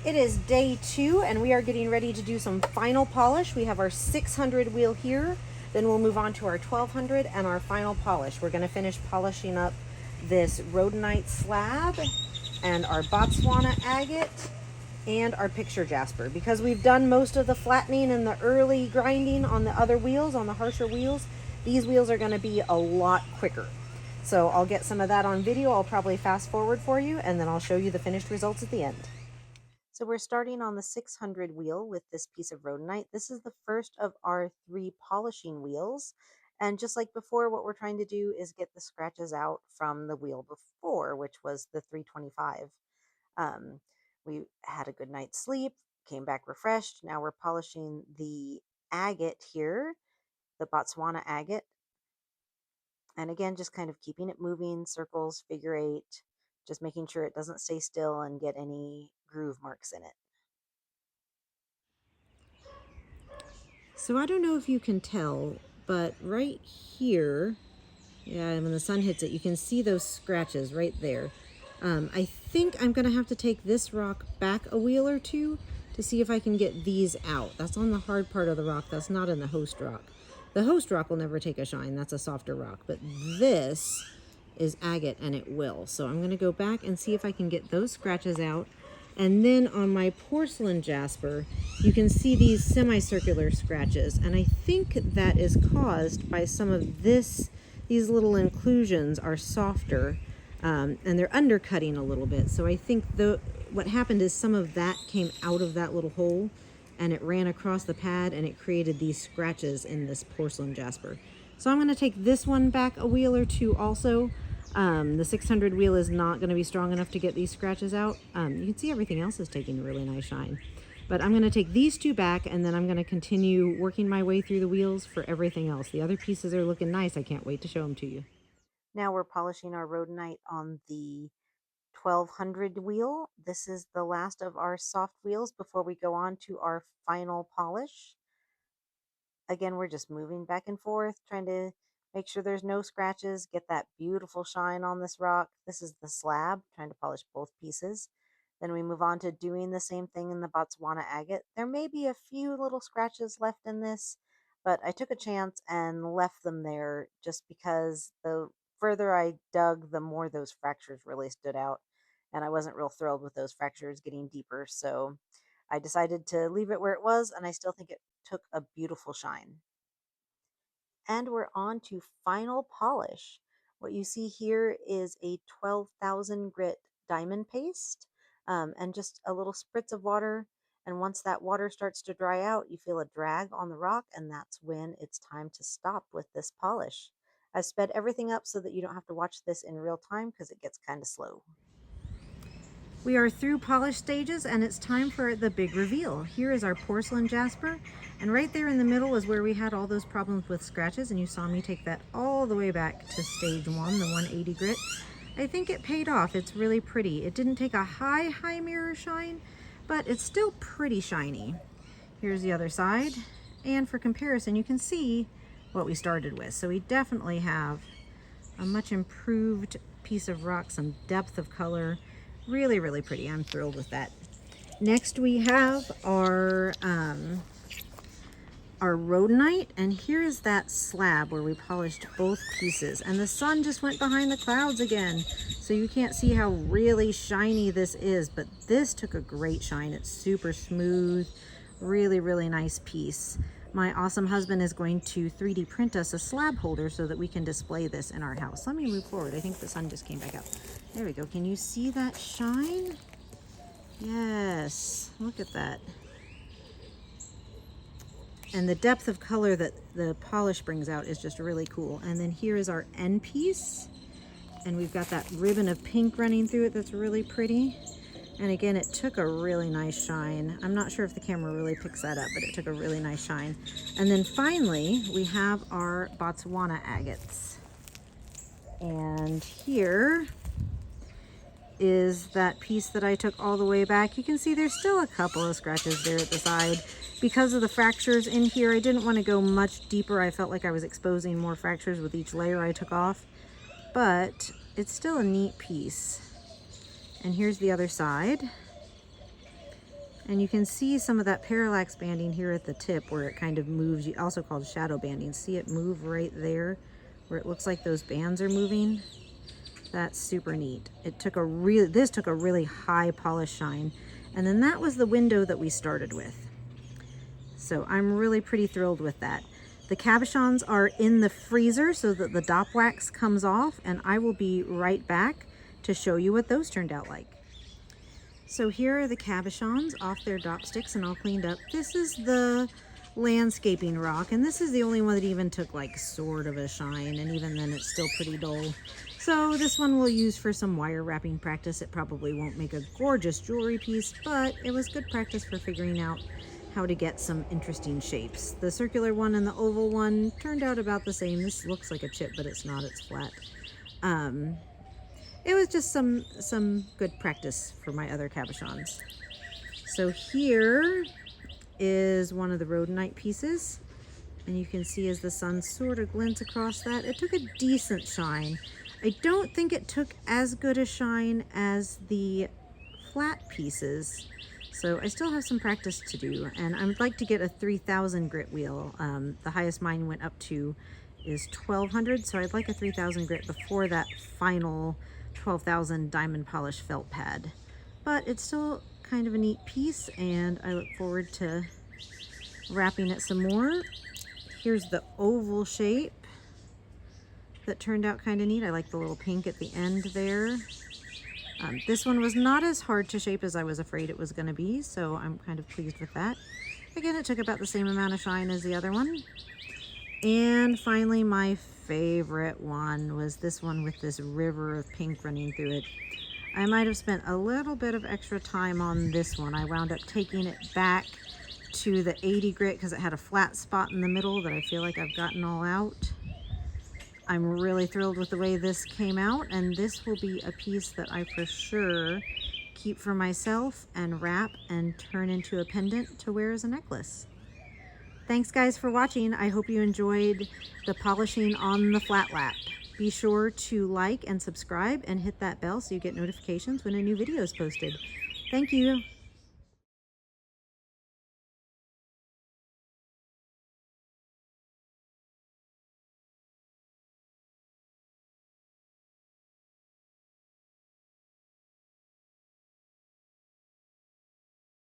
It is day 2 and we are getting ready to do some final polish. We have our 600 wheel here, then we'll move on to our 1200 and our final polish. We're going to finish polishing up this rhodonite slab and our Botswana agate and our picture jasper. Because we've done most of the flattening and the early grinding on the other wheels, on the harsher wheels, these wheels are going to be a lot quicker. So I'll get some of that on video. I'll probably fast forward for you and then I'll show you the finished results at the end. So we're starting on the 600 wheel with this piece of rhodonite. This is the first of our 3 polishing wheels. And just like before, what we're trying to do is get the scratches out from the wheel before, which was the 325. We had a good night's sleep, came back refreshed. Now we're polishing the agate here, the Botswana agate. And again, just kind of keeping it moving, circles, figure 8, just making sure it doesn't stay still and get any groove marks in it. So I don't know if you can tell, but right here, yeah, when the sun hits it, you can see those scratches right there. I think I'm going to have to take this rock back a wheel or two to see if I can get these out. That's on the hard part of the rock. That's not in the host rock. The host rock will never take a shine. That's a softer rock. But this is agate and it will. So I'm going to go back and see if I can get those scratches out. And then on my porcelain jasper, you can see these semicircular scratches. And I think that is caused by some of this. These little inclusions are softer and they're undercutting a little bit. So I think what happened is some of that came out of that little hole and it ran across the pad and it created these scratches in this porcelain jasper. So I'm going to take this one back a wheel or two also. The 600 wheel is not going to be strong enough to get these scratches out. You can see everything else is taking a really nice shine. But I'm going to take these 2 back and then I'm going to continue working my way through the wheels for everything else. The other pieces are looking nice. I can't wait to show them to you. Now we're polishing our rhodonite on the 1200 wheel. This is the last of our soft wheels before we go on to our final polish. Again, we're just moving back and forth, trying to make sure there's no scratches, get that beautiful shine on this rock. This is the slab, trying to polish both pieces. Then we move on to doing the same thing in the Botswana agate. There may be a few little scratches left in this, but I took a chance and left them there just because the further I dug, the more those fractures really stood out. And I wasn't real thrilled with those fractures getting deeper. So I decided to leave it where it was, and I still think it took a beautiful shine. And we're on to final polish. What you see here is a 12,000 grit diamond paste and just a little spritz of water. And once that water starts to dry out, you feel a drag on the rock, and that's when it's time to stop with this polish. I've sped everything up so that you don't have to watch this in real time because it gets kind of slow. We are through polish stages and it's time for the big reveal. Here is our porcelain jasper, and right there in the middle is where we had all those problems with scratches, and you saw me take that all the way back to stage 1, the 180 grit. I think it paid off. It's really pretty. It didn't take a high mirror shine, but it's still pretty shiny. Here's the other side, and for comparison you can see what we started with. So we definitely have a much improved piece of rock, some depth of color. Really pretty. I'm thrilled with that. Next we have our rhodonite, and here is that slab where we polished both pieces, and the sun just went behind the clouds again, so you can't see how really shiny this is, but this took a great shine. It's super smooth, really nice piece. My awesome husband is going to 3D print us a slab holder so that we can display this in our house. Let me move forward. I think the sun just came back up. There we go. Can you see that shine? Yes, look at that. And the depth of color that the polish brings out is just really cool. And then here is our end piece. And we've got that ribbon of pink running through it that's really pretty. And again, it took a really nice shine. I'm not sure if the camera really picks that up, but it took a really nice shine. And then finally, we have our Botswana agates. And here is that piece that I took all the way back. You can see there's still a couple of scratches there at the side. Because of the fractures in here, I didn't want to go much deeper. I felt like I was exposing more fractures with each layer I took off. But it's still a neat piece. And here's the other side. And you can see some of that parallax banding here at the tip where it kind of moves, also called shadow banding. See it move right there where it looks like those bands are moving? That's super neat. This took a really high polish shine. And then that was the window that we started with. So I'm really pretty thrilled with that. The cabochons are in the freezer so that the dop wax comes off, and I will be right back to show you what those turned out like. So here are the cabochons off their dop sticks and all cleaned up. This is the landscaping rock, and this is the only one that even took like sort of a shine, and even then it's still pretty dull. So this one we'll use for some wire wrapping practice. It probably won't make a gorgeous jewelry piece, but it was good practice for figuring out how to get some interesting shapes. The circular one and the oval one turned out about the same. This looks like a chip, but it's not, it's flat. It was just some good practice for my other cabochons. So here is one of the rhodonite pieces, and you can see as the sun sort of glints across that, it took a decent shine. I don't think it took as good a shine as the flat pieces, so I still have some practice to do, and I would like to get a 3000 grit wheel. The highest mine went up to is 1200, so I'd like a 3000 grit before that final 12,000 diamond polish felt pad. But it's still kind of a neat piece, and I look forward to wrapping it some more. Here's the oval shape that turned out kind of neat. I like the little pink at the end there. This one was not as hard to shape as I was afraid it was going to be, so I'm kind of pleased with that. Again, it took about the same amount of shine as the other one. And finally, my favorite one was this one with this river of pink running through it. I might have spent a little bit of extra time on this one. I wound up taking it back to the 80 grit because it had a flat spot in the middle that I feel like I've gotten all out. I'm really thrilled with the way this came out, and this will be a piece that I for sure keep for myself and wrap and turn into a pendant to wear as a necklace. Thanks guys for watching. I hope you enjoyed the polishing on the flat lap. Be sure to like and subscribe and hit that bell so you get notifications when a new video is posted. Thank you.